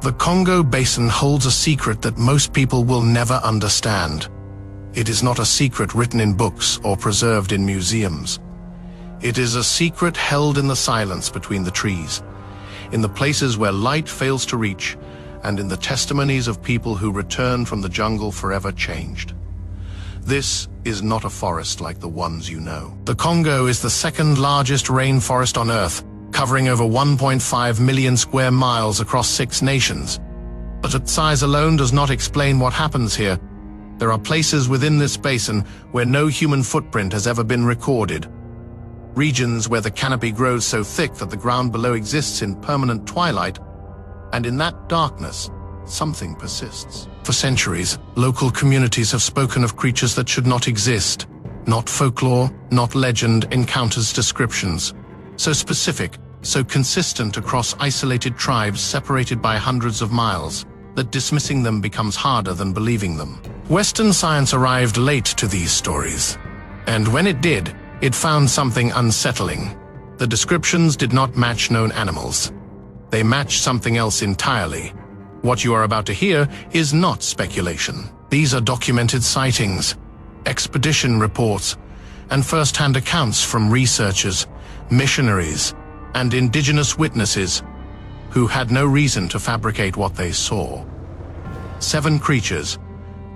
The Congo Basin holds a secret that most people will never understand. It is not a secret written in books or preserved in museums. It is a secret held in the silence between the trees, in the places where light fails to reach, and in the testimonies of people who return from the jungle forever changed. This is not a forest like the ones you know. The Congo is the second largest rainforest on Earth, covering over 1.5 million square miles across 6 nations. But its size alone does not explain what happens here. There are places within this basin where no human footprint has ever been recorded. Regions where the canopy grows so thick that the ground below exists in permanent twilight, and in that darkness, something persists. For centuries, local communities have spoken of creatures that should not exist. Not folklore, not legend, encounters, descriptions. So specific, so consistent across isolated tribes separated by hundreds of miles, that dismissing them becomes harder than believing them. Western science arrived late to these stories. And when it did, it found something unsettling. The descriptions did not match known animals. They matched something else entirely. What you are about to hear is not speculation. These are documented sightings, expedition reports, and first-hand accounts from researchers, missionaries, and indigenous witnesses who had no reason to fabricate what they saw. 7 creatures,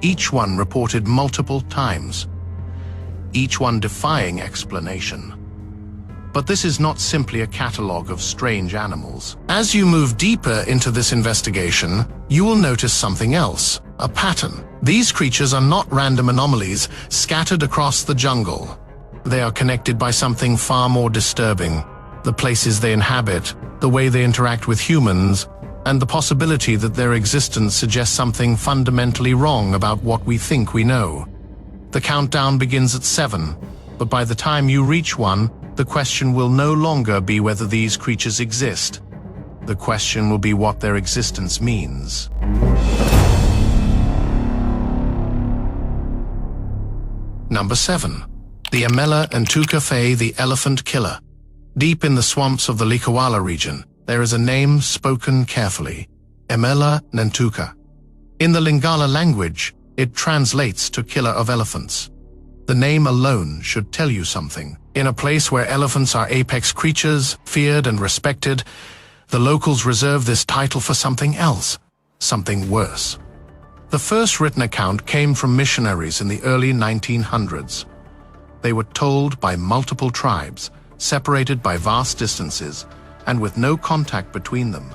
each one reported multiple times, each one defying explanation. But this is not simply a catalogue of strange animals. As you move deeper into this investigation, you will notice something else, a pattern. These creatures are not random anomalies scattered across the jungle. They are connected by something far more disturbing: the places they inhabit, the way they interact with humans, and the possibility that their existence suggests something fundamentally wrong about what we think we know. The countdown begins at 7, but by the time you reach 1, the question will no longer be whether these creatures exist. The question will be what their existence means. Number 7. The Emela-Ntouka Fae, the elephant killer. Deep in the swamps of the Likuala region, there is a name spoken carefully: Emela-Ntouka. In the Lingala language, it translates to killer of elephants. The name alone should tell you something. In a place where elephants are apex creatures, feared and respected, the locals reserve this title for something else, something worse. The first written account came from missionaries in the early 1900s. They were told by multiple tribes, separated by vast distances, and with no contact between them,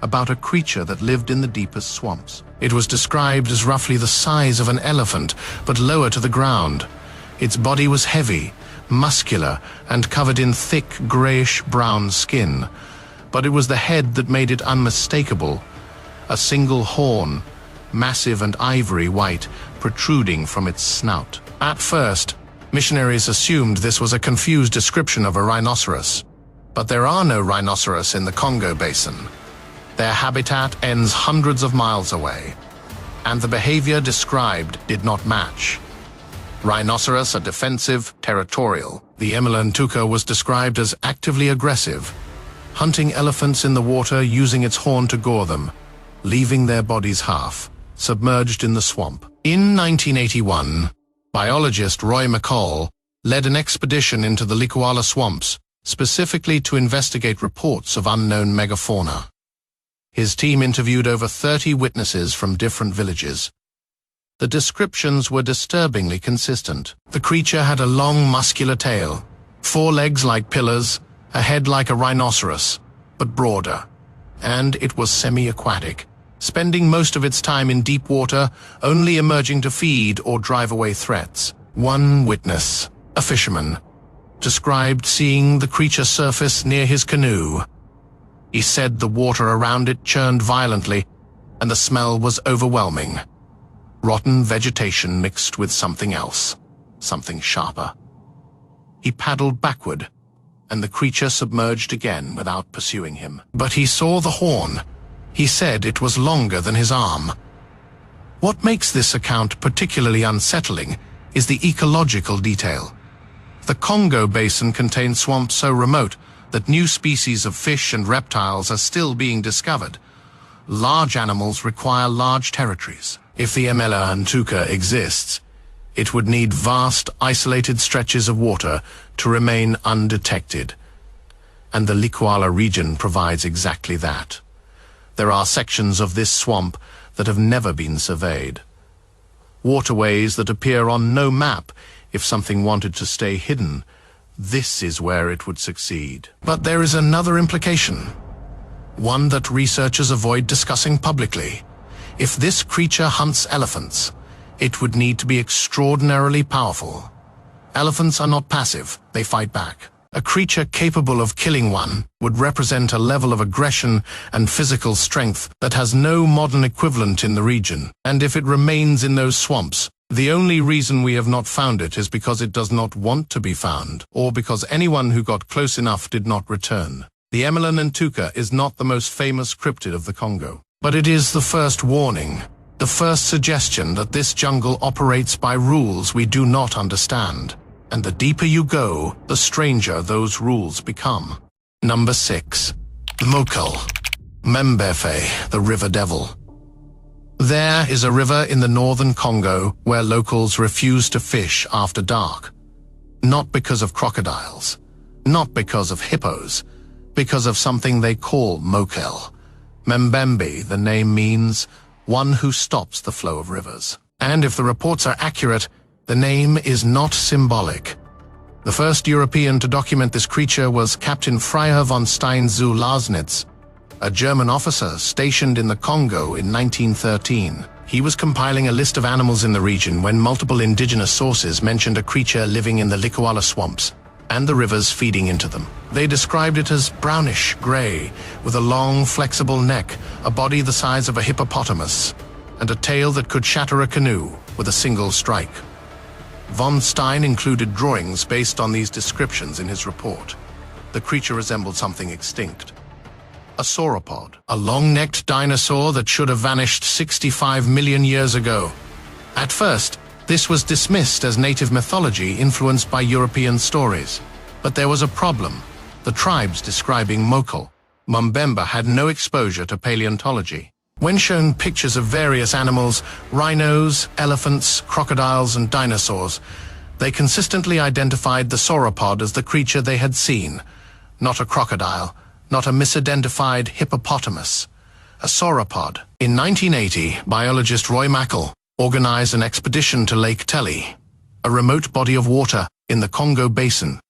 about a creature that lived in the deepest swamps. It was described as roughly the size of an elephant, but lower to the ground. Its body was heavy, muscular, and covered in thick grayish-brown skin. But it was the head that made it unmistakable. A single horn, massive and ivory white, protruding from its snout. At first, missionaries assumed this was a confused description of a rhinoceros. But there are no rhinoceros in the Congo Basin. Their habitat ends hundreds of miles away, and the behavior described did not match. Rhinoceros are defensive, territorial. The Emela-Ntouka was described as actively aggressive, hunting elephants in the water using its horn to gore them, leaving their bodies half submerged in the swamp. In 1981, biologist Roy McCall led an expedition into the Likuala swamps, specifically to investigate reports of unknown megafauna. His team interviewed over 30 witnesses from different villages. The descriptions were disturbingly consistent. The creature had a long, muscular tail, 4 legs like pillars, a head like a rhinoceros, but broader, and it was semi-aquatic, spending most of its time in deep water, only emerging to feed or drive away threats. One witness, a fisherman, described seeing the creature surface near his canoe. He said the water around it churned violently, and the smell was overwhelming. Rotten vegetation mixed with something else, something sharper. He paddled backward, and the creature submerged again without pursuing him. But he saw the horn. He said it was longer than his arm. What makes this account particularly unsettling is the ecological detail. The Congo Basin contains swamps so remote that new species of fish and reptiles are still being discovered. Large animals require large territories. If the Emela-Ntouka exists, it would need vast, isolated stretches of water to remain undetected. And the Likwala region provides exactly that. There are sections of this swamp that have never been surveyed. Waterways that appear on no map. If something wanted to stay hidden, this is where it would succeed. But there is another implication, one that researchers avoid discussing publicly. If this creature hunts elephants, it would need to be extraordinarily powerful. Elephants are not passive, they fight back. A creature capable of killing one would represent a level of aggression and physical strength that has no modern equivalent in the region. And if it remains in those swamps, the only reason we have not found it is because it does not want to be found, or because anyone who got close enough did not return. The Emela-Ntouka is not the most famous cryptid of the Congo, but it is the first warning, the first suggestion that this jungle operates by rules we do not understand. And the deeper you go, the stranger those rules become. Number 6. Mokele-Mbembe, the river devil. There is a river in the northern Congo where locals refuse to fish after dark. Not because of crocodiles, not because of hippos, because of something they call Mokele-Mbembe. The name means one who stops the flow of rivers. And if the reports are accurate, the name is not symbolic. The first European to document this creature was Captain Freiherr von Stein zu Lasnitz, a German officer stationed in the Congo in 1913. He was compiling a list of animals in the region when multiple indigenous sources mentioned a creature living in the Likwala swamps and the rivers feeding into them. They described it as brownish-gray, with a long, flexible neck, a body the size of a hippopotamus, and a tail that could shatter a canoe with a single strike. Von Stein included drawings based on these descriptions in his report. The creature resembled something extinct. A sauropod, a long-necked dinosaur that should have vanished 65 million years ago. At first, this was dismissed as native mythology influenced by European stories. But there was a problem. The tribes describing Mokele-Mbembe had no exposure to paleontology. When shown pictures of various animals, rhinos, elephants, crocodiles, and dinosaurs, they consistently identified the sauropod as the creature they had seen. Not a crocodile, not a misidentified hippopotamus. A sauropod. In 1980, biologist Roy Mackal organized an expedition to Lake Teli, a remote body of water in the Congo Basin,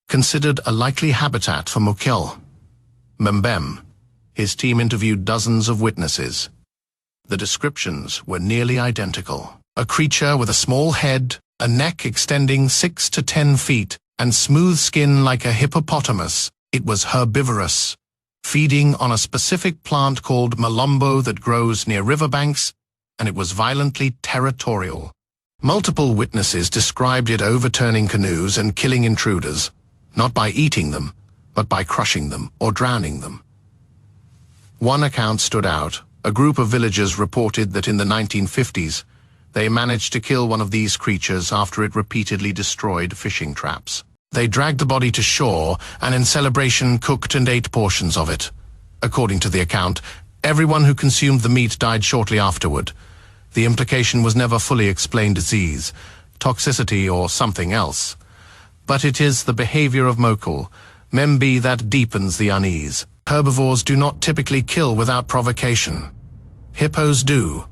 considered a likely habitat for Mokele-Mbembe. His team interviewed dozens of witnesses. The descriptions were nearly identical. A creature with a small head, a neck extending 6 to 10 feet, and smooth skin like a hippopotamus. It was herbivorous, feeding on a specific plant called malombo that grows near riverbanks, and it was violently territorial. Multiple witnesses described it overturning canoes and killing intruders, not by eating them, but by crushing them or drowning them. One account stood out. A group of villagers reported that in the 1950s, they managed to kill one of these creatures after it repeatedly destroyed fishing traps. They dragged the body to shore and in celebration cooked and ate portions of it. According to the account, everyone who consumed the meat died shortly afterward. The implication was never fully explained: disease, toxicity, or something else. But it is the behavior of Mokele-Mbembe that deepens the unease. Herbivores do not typically kill without provocation. Hippos do,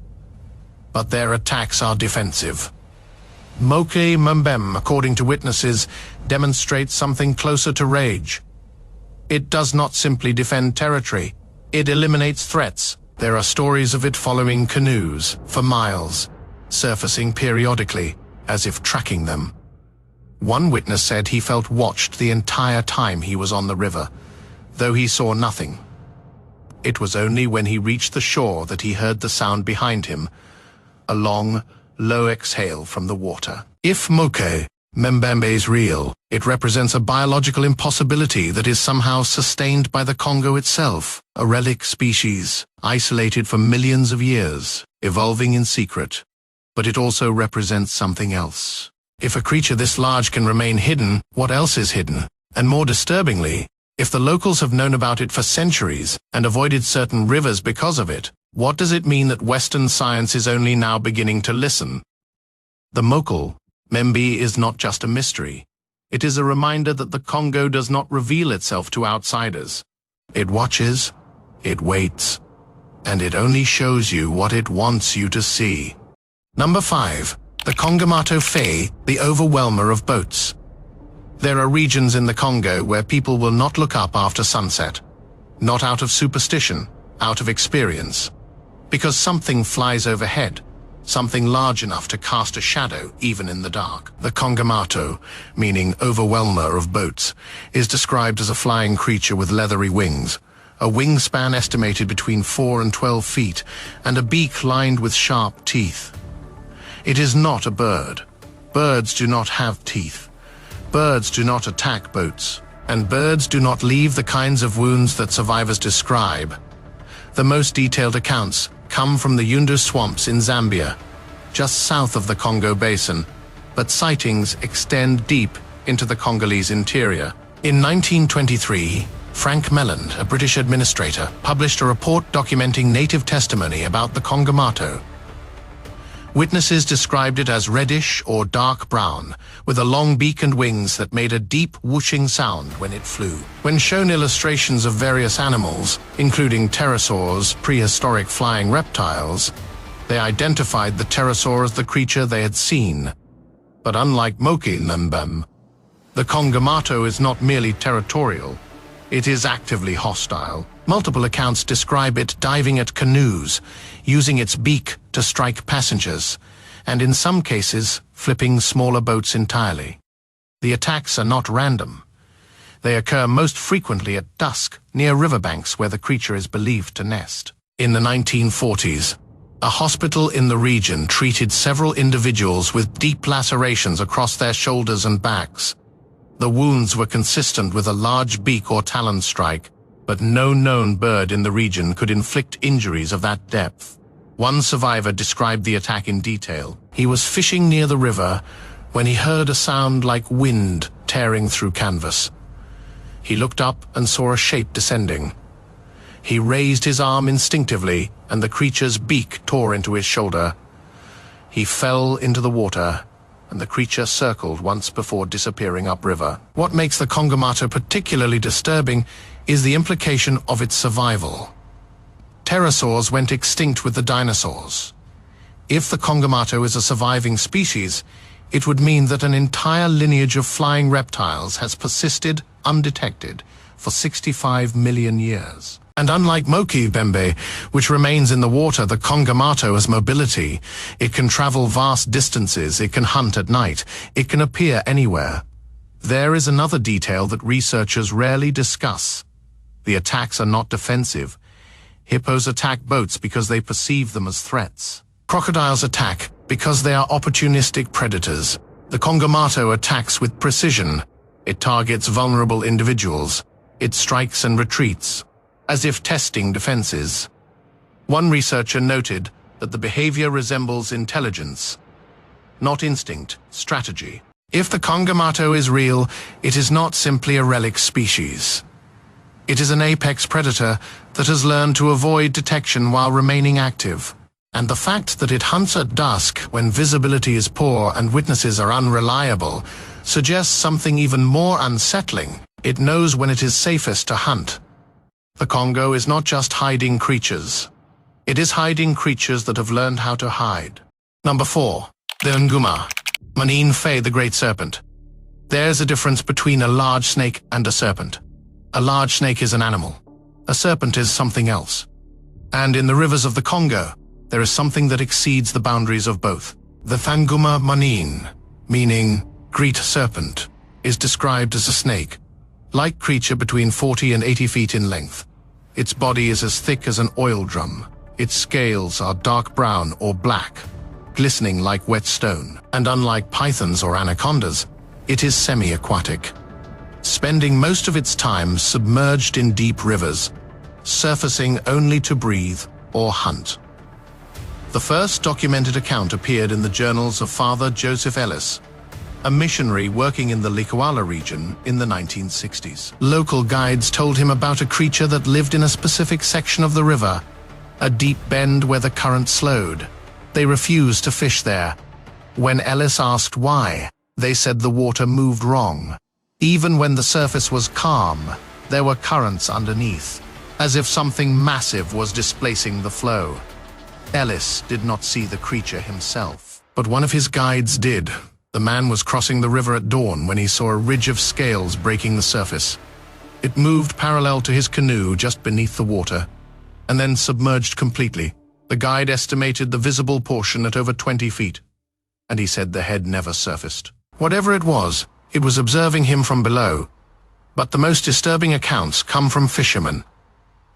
but their attacks are defensive. Mokele-Mbembe, according to witnesses, demonstrates something closer to rage. It does not simply defend territory, it eliminates threats. There are stories of it following canoes for miles, surfacing periodically, as if tracking them. One witness said he felt watched the entire time he was on the river, though he saw nothing. It was only when he reached the shore that he heard the sound behind him, a long, low exhale from the water. If Mokele-Mbembe is real, it represents a biological impossibility that is somehow sustained by the Congo itself, a relic species, isolated for millions of years, evolving in secret. But it also represents something else. If a creature this large can remain hidden, what else is hidden? And more disturbingly, If the locals have known about it for centuries and avoided certain rivers because of it, what does it mean that Western science is only now beginning to listen? The Mokele-Mbembe is not just a mystery. It is a reminder that the Congo does not reveal itself to outsiders. It watches, it waits, and it only shows you what it wants you to see. Number 5. The Kongamato Fae, the Overwhelmer of boats. There are regions in the Congo where people will not look up after sunset. Not out of superstition, out of experience. Because something flies overhead, something large enough to cast a shadow even in the dark. The Kongamato, meaning overwhelmer of boats, is described as a flying creature with leathery wings, a wingspan estimated between 4 and 12 feet, and a beak lined with sharp teeth. It is not a bird. Birds do not have teeth. Birds do not attack boats, and birds do not leave the kinds of wounds that survivors describe. The most detailed accounts come from the Yundu swamps in Zambia, just south of the Congo Basin, but sightings extend deep into the Congolese interior. In 1923, Frank Mellon, a British administrator, published a report documenting native testimony about the Kongamato. Witnesses described it as reddish or dark brown, with a long beak and wings that made a deep whooshing sound when it flew. When shown illustrations of various animals, including pterosaurs, prehistoric flying reptiles, they identified the pterosaur as the creature they had seen. But unlike Mokele-Mbembe, the Kongamato is not merely territorial. It is actively hostile. Multiple accounts describe it diving at canoes, using its beak to strike passengers, and in some cases, flipping smaller boats entirely. The attacks are not random. They occur most frequently at dusk, near riverbanks where the creature is believed to nest. In the 1940s, a hospital in the region treated several individuals with deep lacerations across their shoulders and backs. The wounds were consistent with a large beak or talon strike, but no known bird in the region could inflict injuries of that depth. One survivor described the attack in detail. He was fishing near the river when he heard a sound like wind tearing through canvas. He looked up and saw a shape descending. He raised his arm instinctively, and the creature's beak tore into his shoulder. He fell into the water, and the creature circled once before disappearing upriver. What makes the Kongamato particularly disturbing is the implication of its survival. Pterosaurs went extinct with the dinosaurs. If the Kongamato is a surviving species, it would mean that an entire lineage of flying reptiles has persisted undetected for 65 million years. And unlike Mokele-Mbembe, which remains in the water, the Kongamato has mobility. It can travel vast distances, it can hunt at night, it can appear anywhere. There is another detail that researchers rarely discuss. The attacks are not defensive. Hippos attack boats because they perceive them as threats. Crocodiles attack because they are opportunistic predators. The Kongamato attacks with precision. It targets vulnerable individuals. It strikes and retreats, as if testing defenses. One researcher noted that the behavior resembles intelligence, not instinct, strategy. If the Kongamato is real, it is not simply a relic species. It is an apex predator that has learned to avoid detection while remaining active. And the fact that it hunts at dusk when visibility is poor and witnesses are unreliable suggests something even more unsettling. It knows when it is safest to hunt. The Congo is not just hiding creatures. It is hiding creatures that have learned how to hide. Number 4. The Nguma-Monene Fae, the Great Serpent. There's a difference between a large snake and a serpent. A large snake is an animal. A serpent is something else. And in the rivers of the Congo, there is something that exceeds the boundaries of both. The Nguma-Monene, meaning Great Serpent, is described as a snake-like creature between 40 and 80 feet in length. Its body is as thick as an oil drum. Its scales are dark brown or black, glistening like wet stone. And unlike pythons or anacondas, it is semi-aquatic, spending most of its time submerged in deep rivers, surfacing only to breathe or hunt. The first documented account appeared in the journals of Father Joseph Ellis, a missionary working in the Likuala region in the 1960s. Local guides told him about a creature that lived in a specific section of the river, a deep bend where the current slowed. They refused to fish there. When Ellis asked why, they said the water moved wrong. Even when the surface was calm, there were currents underneath, as if something massive was displacing the flow. Ellis did not see the creature himself, but one of his guides did. The man was crossing the river at dawn when he saw a ridge of scales breaking the surface. It moved parallel to his canoe just beneath the water, and then submerged completely. The guide estimated the visible portion at over 20 feet, and he said the head never surfaced. Whatever it was observing him from below. But the most disturbing accounts come from fishermen.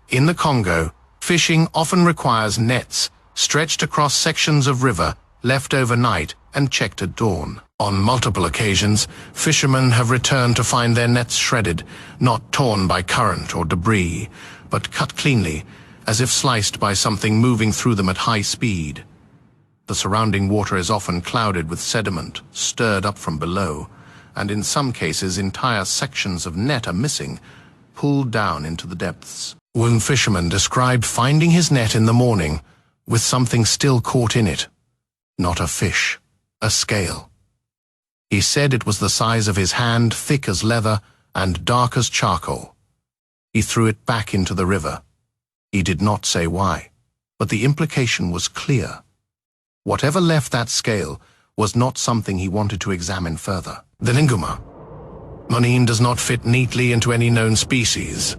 In the Congo, fishing often requires nets stretched across sections of river, left overnight, and checked at dawn. On multiple occasions, fishermen have returned to find their nets shredded, not torn by current or debris, but cut cleanly, as if sliced by something moving through them at high speed. The surrounding water is often clouded with sediment, stirred up from below, and in some cases entire sections of net are missing, pulled down into the depths. One fisherman described finding his net in the morning with something still caught in it. Not a fish, a scale. He said it was the size of his hand, thick as leather and dark as charcoal. He threw it back into the river. He did not say why, but the implication was clear. Whatever left that scale was not something he wanted to examine further. The Nguma-Monene does not fit neatly into any known species.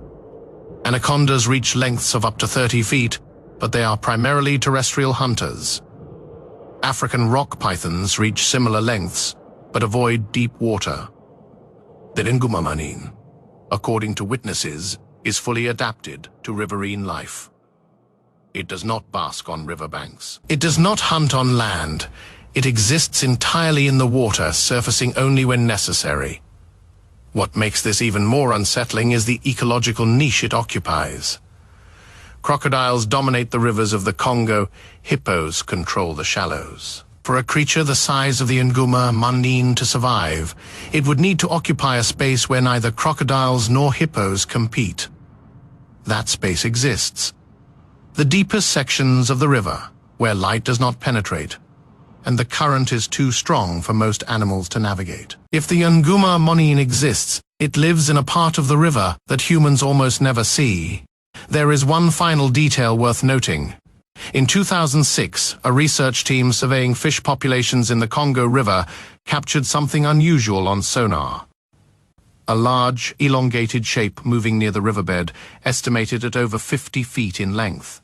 Anacondas reach lengths of up to 30 feet, but they are primarily terrestrial hunters. African rock pythons reach similar lengths, but avoid deep water. The Nguma-Monene, according to witnesses, is fully adapted to riverine life. It does not bask on riverbanks. It does not hunt on land. It exists entirely in the water, surfacing only when necessary. What makes this even more unsettling is the ecological niche it occupies. Crocodiles dominate the rivers of the Congo. Hippos control the shallows. For a creature the size of the Nguma-Monene to survive, it would need to occupy a space where neither crocodiles nor hippos compete. That space exists. The deepest sections of the river, where light does not penetrate, and the current is too strong for most animals to navigate. If the Nguma-Monene exists, it lives in a part of the river that humans almost never see. There is one final detail worth noting. In 2006, a research team surveying fish populations in the Congo River captured something unusual on sonar. A large, elongated shape moving near the riverbed, estimated at over 50 feet in length.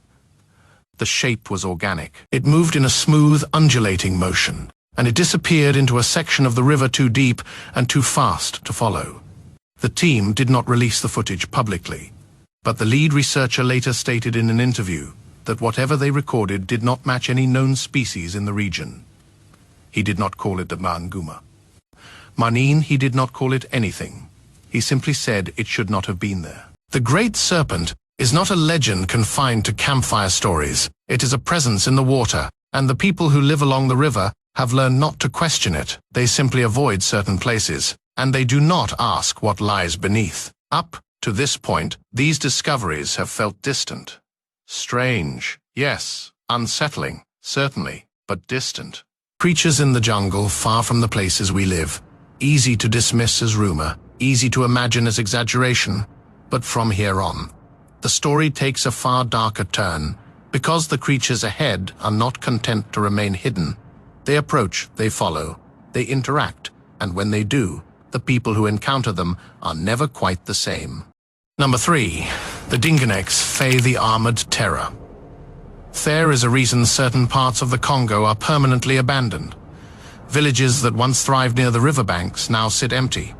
The shape was organic. It moved in a smooth, undulating motion, and it disappeared into a section of the river too deep and too fast to follow. The team did not release the footage publicly, but the lead researcher later stated in an interview that whatever they recorded did not match any known species in the region. He did not call it the Nguma-Monene. He did not call it anything. He simply said it should not have been there. The Great Serpent is not a legend confined to campfire stories. It is a presence in the water, and the people who live along the river have learned not to question it. They simply avoid certain places, and they do not ask what lies beneath. Up to this point, these discoveries have felt distant. Strange, yes. Unsettling, certainly, but distant. Creatures in the jungle, far from the places we live. Easy to dismiss as rumor, easy to imagine as exaggeration. But from here on, the story takes a far darker turn. Because the creatures ahead are not content to remain hidden. They approach, they follow, they interact, and when they do, the people who encounter them are never quite the same. Number 3. The Dingoneks fey the armored terror. There is a reason certain parts of the Congo are permanently abandoned. Villages that once thrived near the riverbanks now sit empty.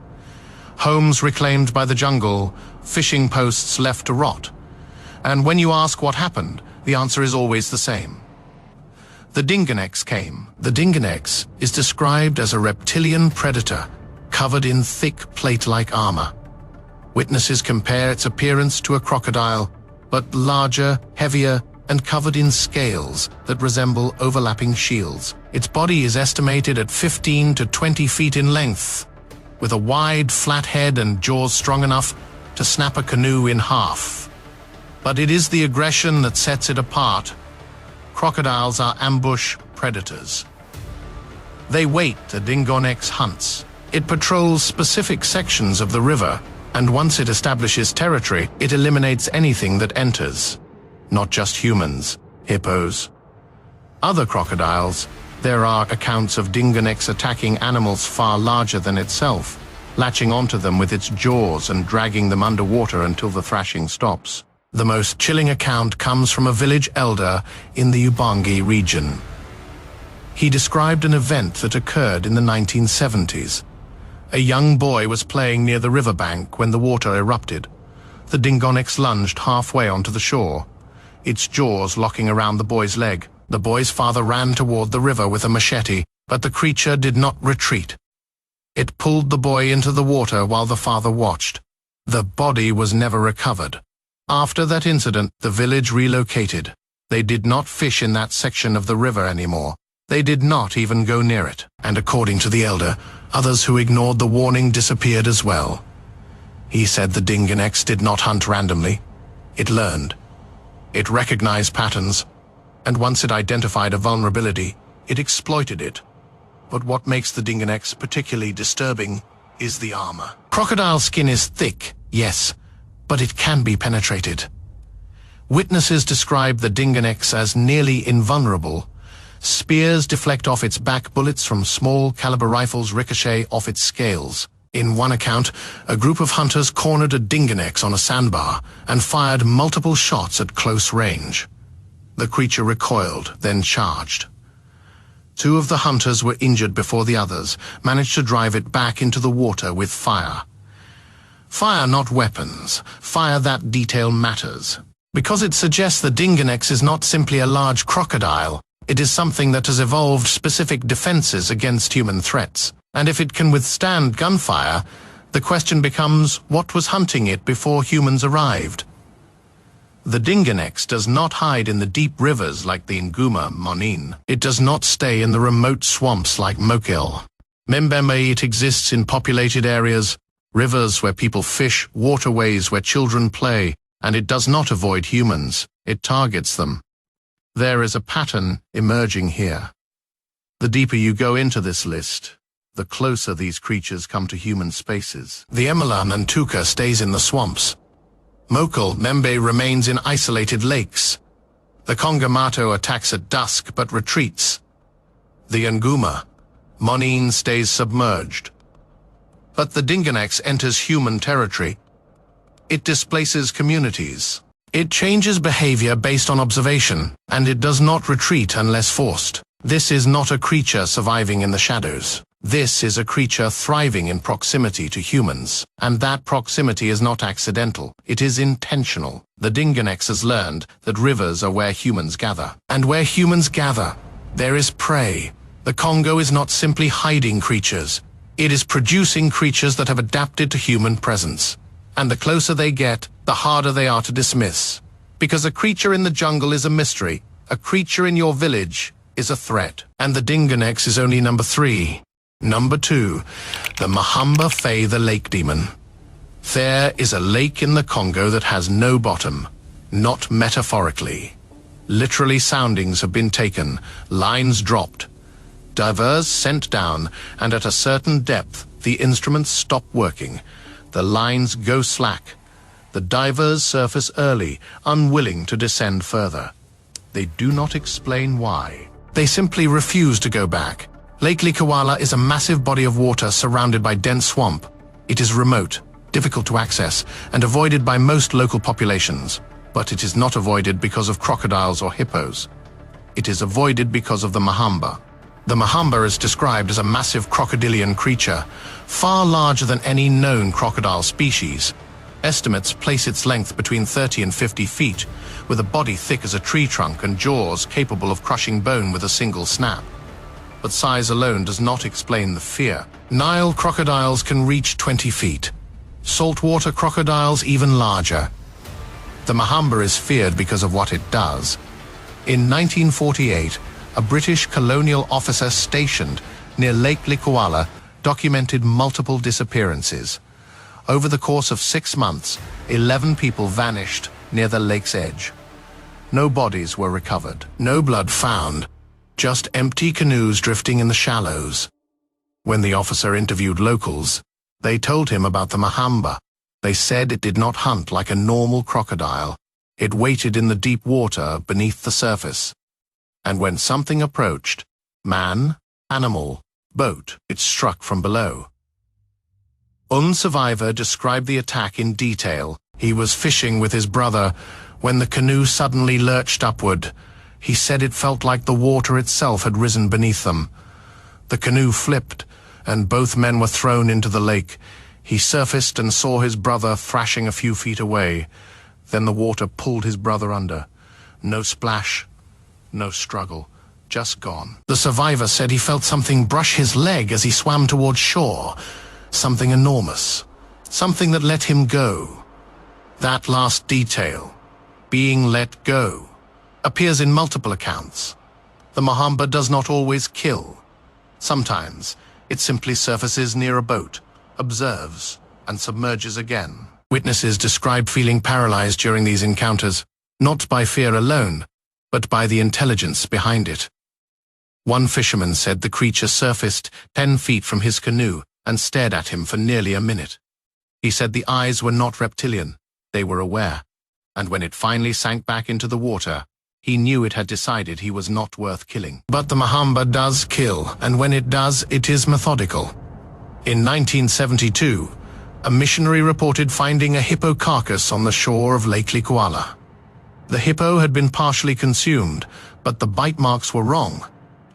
Homes reclaimed by the jungle, fishing posts left to rot. And when you ask what happened, the answer is always the same. The Dingoneks came. The Dingoneks is described as a reptilian predator covered in thick plate-like armor. Witnesses compare its appearance to a crocodile, but larger, heavier, and covered in scales that resemble overlapping shields. Its body is estimated at 15 to 20 feet in length, with a wide, flat head and jaws strong enough to snap a canoe in half. But it is the aggression that sets it apart. Crocodiles are ambush predators. They wait the Dingoneks hunts. It patrols specific sections of the river, and once it establishes territory, it eliminates anything that enters. Not just humans, hippos. Other crocodiles, there are accounts of Dingoneks attacking animals far larger than itself, latching onto them with its jaws and dragging them underwater until the thrashing stops. The most chilling account comes from a village elder in the Ubangi region. He described an event that occurred in the 1970s. A young boy was playing near the riverbank when the water erupted. The Dingoneks lunged halfway onto the shore, its jaws locking around the boy's leg. The boy's father ran toward the river with a machete, but the creature did not retreat. It pulled the boy into the water while the father watched. The body was never recovered. After that incident, the village relocated. They did not fish in that section of the river anymore. They did not even go near it. And according to the elder, others who ignored the warning disappeared as well. He said the Dingoneks did not hunt randomly. It learned. It recognized patterns, and once it identified a vulnerability, it exploited it. But what makes the Dingoneks particularly disturbing is the armor. Crocodile skin is thick, yes, but it can be penetrated. Witnesses describe the Dingoneks as nearly invulnerable. Spears deflect off its back, bullets from small caliber rifles ricochet off its scales. In one account, a group of hunters cornered a Dingoneks on a sandbar and fired multiple shots at close range. The creature recoiled, then charged. 2 of the hunters were injured before the others managed to drive it back into the water with fire. Fire, not weapons. Fire, that detail matters. Because it suggests the Dingoneks is not simply a large crocodile. It is something that has evolved specific defenses against human threats. And if it can withstand gunfire, the question becomes, what was hunting it before humans arrived? The Dingoneks does not hide in the deep rivers like the Nguma-Monene. It does not stay in the remote swamps like Mokele-Mbembe. It exists in populated areas, rivers where people fish, waterways where children play, and it does not avoid humans. It targets them. There is a pattern emerging here. The deeper you go into this list, the closer these creatures come to human spaces. The Emela-Ntouka stays in the swamps. Mokele-Mbembe remains in isolated lakes. The Kongamato attacks at dusk but retreats. The Nguma-Monene stays submerged. But the Dingoneks enters human territory. It displaces communities. It changes behavior based on observation, and it does not retreat unless forced. This is not a creature surviving in the shadows. This is a creature thriving in proximity to humans, and that proximity is not accidental, it is intentional. The Dingoneks has learned that rivers are where humans gather. And where humans gather, there is prey. The Congo is not simply hiding creatures. It is producing creatures that have adapted to human presence. And the closer they get, the harder they are to dismiss. Because a creature in the jungle is a mystery, a creature in your village is a threat. And the Dingoneks is only number 3. Number 2, the Mahamba Fae, the lake demon. There is a lake in the Congo that has no bottom, not metaphorically. Literally, soundings have been taken, lines dropped, divers sent down, and at a certain depth, the instruments stop working. The lines go slack. The divers surface early, unwilling to descend further. They do not explain why. They simply refuse to go back. Lake Likawala is a massive body of water surrounded by dense swamp. It is remote, difficult to access, and avoided by most local populations. But it is not avoided because of crocodiles or hippos. It is avoided because of the Mahamba. The Mahamba is described as a massive crocodilian creature, far larger than any known crocodile species. Estimates place its length between 30 and 50 feet, with a body thick as a tree trunk and jaws capable of crushing bone with a single snap. But size alone does not explain the fear. Nile crocodiles can reach 20 feet. Saltwater crocodiles even larger. The Mahamba is feared because of what it does. In 1948, a British colonial officer stationed near Lake Likwala documented multiple disappearances. Over the course of 6 months, 11 people vanished near the lake's edge. No bodies were recovered, no blood found, just empty canoes drifting in the shallows. When the officer interviewed locals, they told him about the Mahamba. They said it did not hunt like a normal crocodile. It waited in the deep water beneath the surface. And when something approached, man, animal, boat, it struck from below. One survivor described the attack in detail. He was fishing with his brother when the canoe suddenly lurched upward. He said it felt like the water itself had risen beneath them. The canoe flipped, and both men were thrown into the lake. He surfaced and saw his brother thrashing a few feet away. Then the water pulled his brother under. No splash, no struggle, just gone. The survivor said he felt something brush his leg as he swam towards shore. Something enormous, something that let him go. That last detail, being let go, appears in multiple accounts. The Mahamba does not always kill. Sometimes it simply surfaces near a boat, observes, and submerges again. Witnesses described feeling paralyzed during these encounters, not by fear alone, but by the intelligence behind it. One fisherman said the creature surfaced 10 feet from his canoe and stared at him for nearly a minute. He said the eyes were not reptilian, they were aware, and when it finally sank back into the water, he knew it had decided he was not worth killing. But the Mahamba does kill, and when it does, it is methodical. In 1972, a missionary reported finding a hippo carcass on the shore of Lake Likwala. The hippo had been partially consumed, but the bite marks were wrong.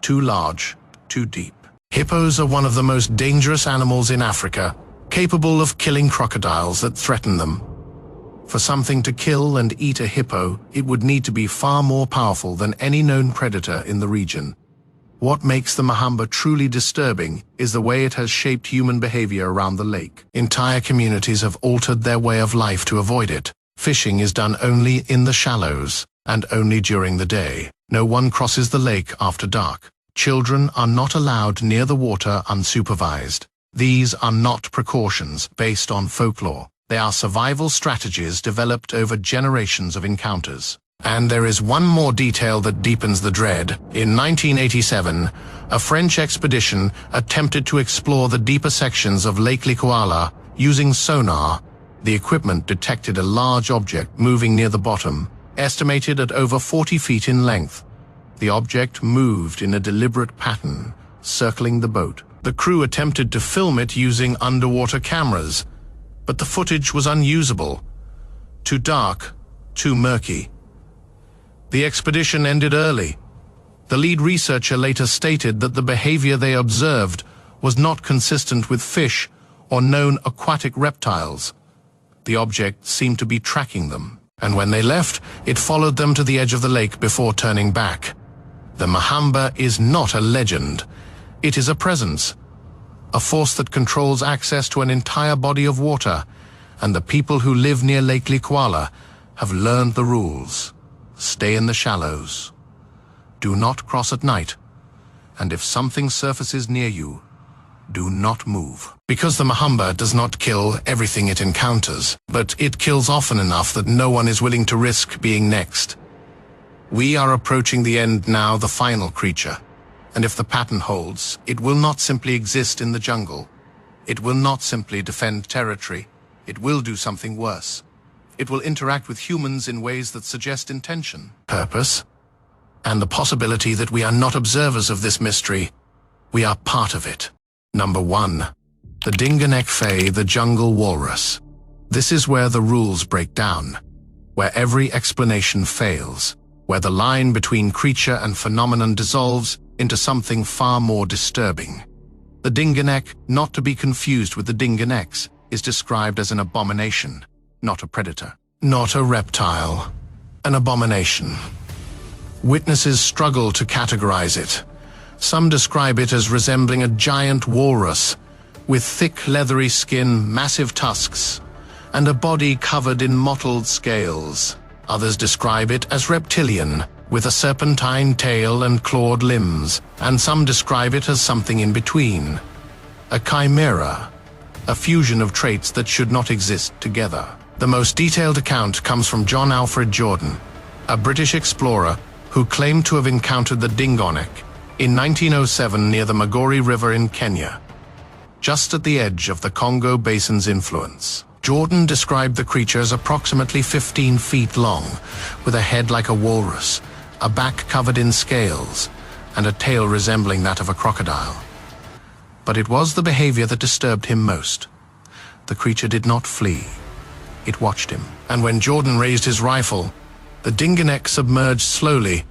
Too large, too deep. Hippos are one of the most dangerous animals in Africa, capable of killing crocodiles that threaten them. For something to kill and eat a hippo, it would need to be far more powerful than any known predator in the region. What makes the Mahamba truly disturbing is the way it has shaped human behavior around the lake. Entire communities have altered their way of life to avoid it. Fishing is done only in the shallows, and only during the day. No one crosses the lake after dark. Children are not allowed near the water unsupervised. These are not precautions based on folklore. They are survival strategies developed over generations of encounters. And there is one more detail that deepens the dread. In 1987, a French expedition attempted to explore the deeper sections of Lake Likwala using sonar. The equipment detected a large object moving near the bottom, estimated at over 40 feet in length. The object moved in a deliberate pattern, circling the boat. The crew attempted to film it using underwater cameras, but the footage was unusable. Too dark, too murky. The expedition ended early. The lead researcher later stated that the behavior they observed was not consistent with fish or known aquatic reptiles. The object seemed to be tracking them, and when they left, it followed them to the edge of the lake before turning back. The Mahamba is not a legend. It is a presence, a force that controls access to an entire body of water, and the people who live near Lake Likwala have learned the rules. Stay in the shallows. Do not cross at night, and if something surfaces near you, do not move. Because the Mahamba does not kill everything it encounters, but it kills often enough that no one is willing to risk being next. We are approaching the end now, the final creature, and if the pattern holds, it will not simply exist in the jungle. It will not simply defend territory. It will do something worse. It will interact with humans in ways that suggest intention, purpose, and the possibility that we are not observers of this mystery. We are part of it. Number 1. The Dingonek, the jungle walrus. This is where the rules break down, where every explanation fails, where the line between creature and phenomenon dissolves into something far more disturbing. The Dingonek, not to be confused with the Dingoneks, is described as an abomination, not a predator. Not a reptile, an abomination. Witnesses struggle to categorize it. Some describe it as resembling a giant walrus, with thick leathery skin, massive tusks, and a body covered in mottled scales. Others describe it as reptilian, with a serpentine tail and clawed limbs, and some describe it as something in between. A chimera, a fusion of traits that should not exist together. The most detailed account comes from John Alfred Jordan, a British explorer who claimed to have encountered the Dingonek in 1907 near the Magori River in Kenya, just at the edge of the Congo Basin's influence. Jordan described the creature as approximately 15 feet long, with a head like a walrus, a back covered in scales, and a tail resembling that of a crocodile. But it was the behavior that disturbed him most. The creature did not flee. It watched him, and when Jordan raised his rifle, the Dingonek submerged slowly,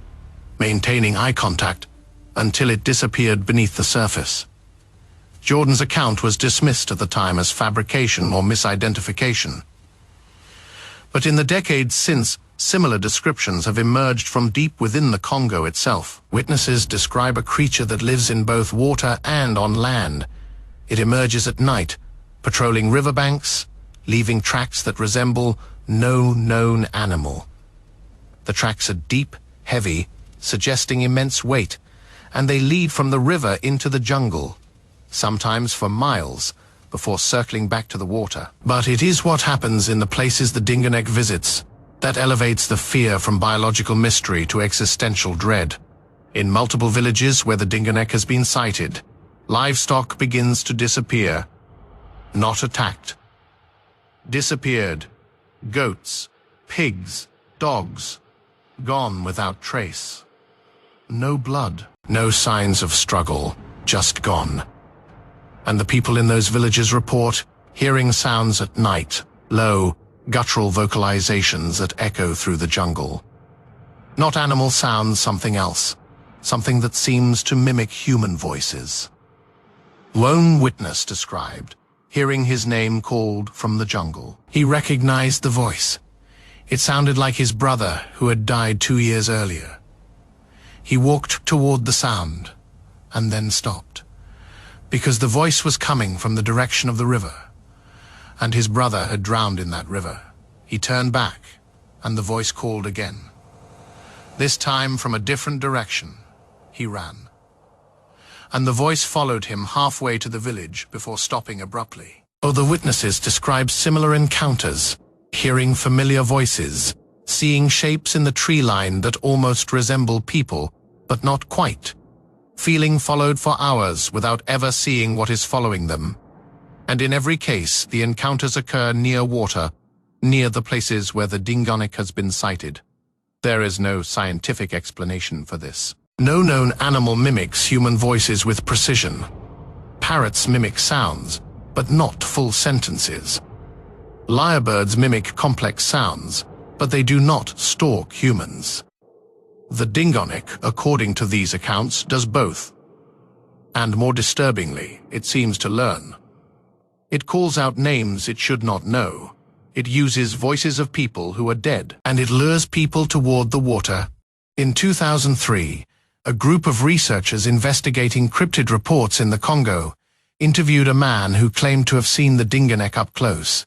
maintaining eye contact, until it disappeared beneath the surface. Jordan's account was dismissed at the time as fabrication or misidentification. But in the decades since, similar descriptions have emerged from deep within the Congo itself. Witnesses describe a creature that lives in both water and on land. It emerges at night, patrolling riverbanks, leaving tracks that resemble no known animal. The tracks are deep, heavy, suggesting immense weight, and they lead from the river into the jungle, sometimes for miles, before circling back to the water. But it is what happens in the places the Dingonek visits that elevates the fear from biological mystery to existential dread. In multiple villages where the Dingonek has been sighted, livestock begins to disappear. Not attacked. Disappeared. Goats, pigs, dogs, gone without trace. No blood, no signs of struggle, just gone. And the people in those villages report hearing sounds at night, low, guttural vocalizations that echo through the jungle. Not animal sounds, something else, something that seems to mimic human voices. One witness described hearing his name called from the jungle. He recognized the voice. It sounded like his brother who had died 2 years earlier. He walked toward the sound and then stopped, because the voice was coming from the direction of the river, and his brother had drowned in that river. He turned back, and the voice called again. This time from a different direction. He ran. And the voice followed him halfway to the village before stopping abruptly. Other witnesses describe similar encounters, hearing familiar voices, seeing shapes in the tree line that almost resemble people, but not quite, feeling followed for hours without ever seeing what is following them. And in every case, the encounters occur near water, near the places where the Dingonek has been sighted. There is no scientific explanation for this. No known animal mimics human voices with precision. Parrots mimic sounds, but not full sentences. Lyrebirds mimic complex sounds, but they do not stalk humans. The Dingonek, according to these accounts, does both. And more disturbingly, it seems to learn. It calls out names it should not know. It uses voices of people who are dead, and it lures people toward the water. In 2003, a group of researchers investigating cryptid reports in the Congo interviewed a man who claimed to have seen the Dingonek up close.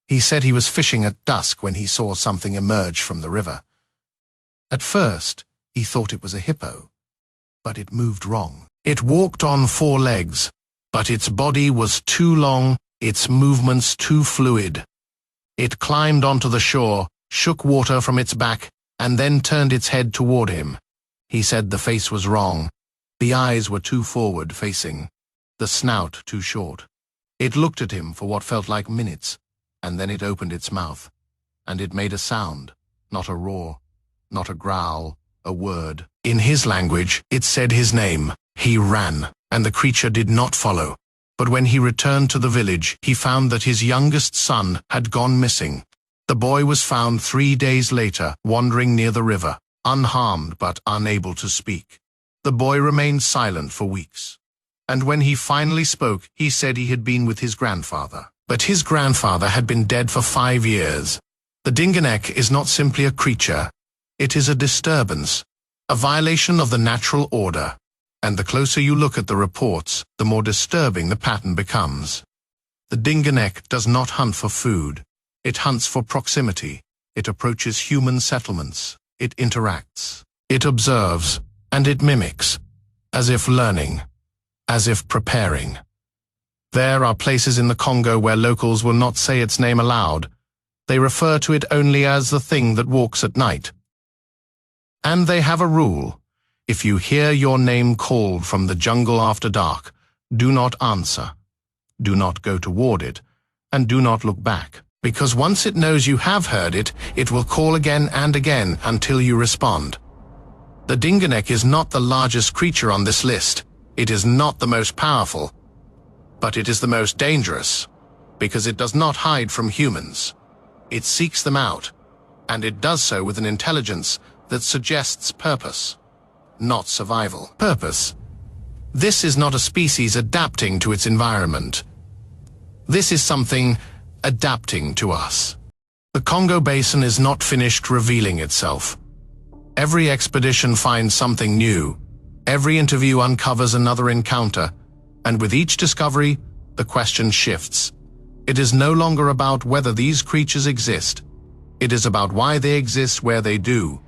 He said he was fishing at dusk when he saw something emerge from the river. At first, he thought it was a hippo, but it moved wrong. It walked on 4 legs, but its body was too long, its movements too fluid. It climbed onto the shore, shook water from its back, and then turned its head toward him. He said the face was wrong. The eyes were too forward-facing, the snout too short. It looked at him for what felt like minutes, and then it opened its mouth, and it made a sound, not a roar, not a growl, a word. In his language, it said his name. He ran, and the creature did not follow. But when he returned to the village, he found that his youngest son had gone missing. The boy was found 3 days later, wandering near the river, unharmed but unable to speak. The boy remained silent for weeks. And when he finally spoke, he said he had been with his grandfather. But his grandfather had been dead for 5 years. The Dingonek is not simply a creature. It is a disturbance, a violation of the natural order. And the closer you look at the reports, the more disturbing the pattern becomes. The Dingonek does not hunt for food. It hunts for proximity. It approaches human settlements. It interacts. It observes, and it mimics, as if learning, as if preparing. There are places in the Congo where locals will not say its name aloud. They refer to it only as the thing that walks at night. And they have a rule. If you hear your name called from the jungle after dark, do not answer, do not go toward it, and do not look back. Because once it knows you have heard it, it will call again and again until you respond. The Dingonek is not the largest creature on this list. It is not the most powerful. But it is the most dangerous, because it does not hide from humans. It seeks them out, and it does so with an intelligence that suggests purpose, not survival. Purpose. This is not a species adapting to its environment. This is something adapting to us. The Congo Basin is not finished revealing itself. Every expedition finds something new. Every interview uncovers another encounter, and with each discovery, the question shifts. It is no longer about whether these creatures exist. It is about why they exist where they do,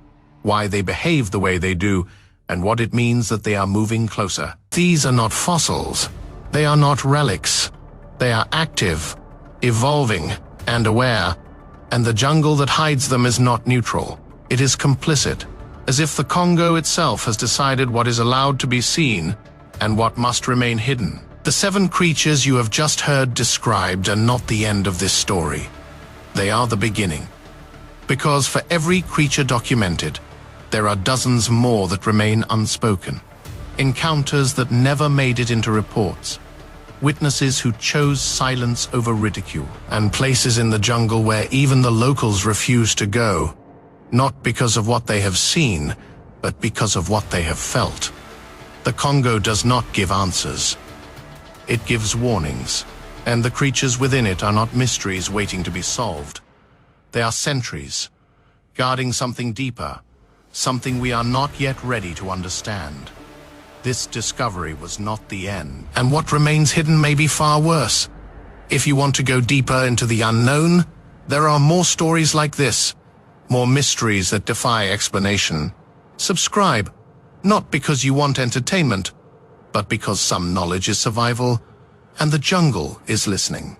why they behave the way they do, and what it means that they are moving closer. These are not fossils. They are not relics. They are active, evolving, and aware, and the jungle that hides them is not neutral. It is complicit, as if the Congo itself has decided what is allowed to be seen and what must remain hidden. The 7 creatures you have just heard described are not the end of this story. They are the beginning. Because for every creature documented, there are dozens more that remain unspoken. Encounters that never made it into reports. Witnesses who chose silence over ridicule, and places in the jungle where even the locals refuse to go, not because of what they have seen, but because of what they have felt. The Congo does not give answers. It gives warnings, and the creatures within it are not mysteries waiting to be solved. They are sentries, guarding something deeper, something we are not yet ready to understand. This discovery was not the end, and what remains hidden may be far worse. If you want to go deeper into the unknown, there are more stories like this, more mysteries that defy explanation. Subscribe, not because you want entertainment, but because some knowledge is survival, and the jungle is listening.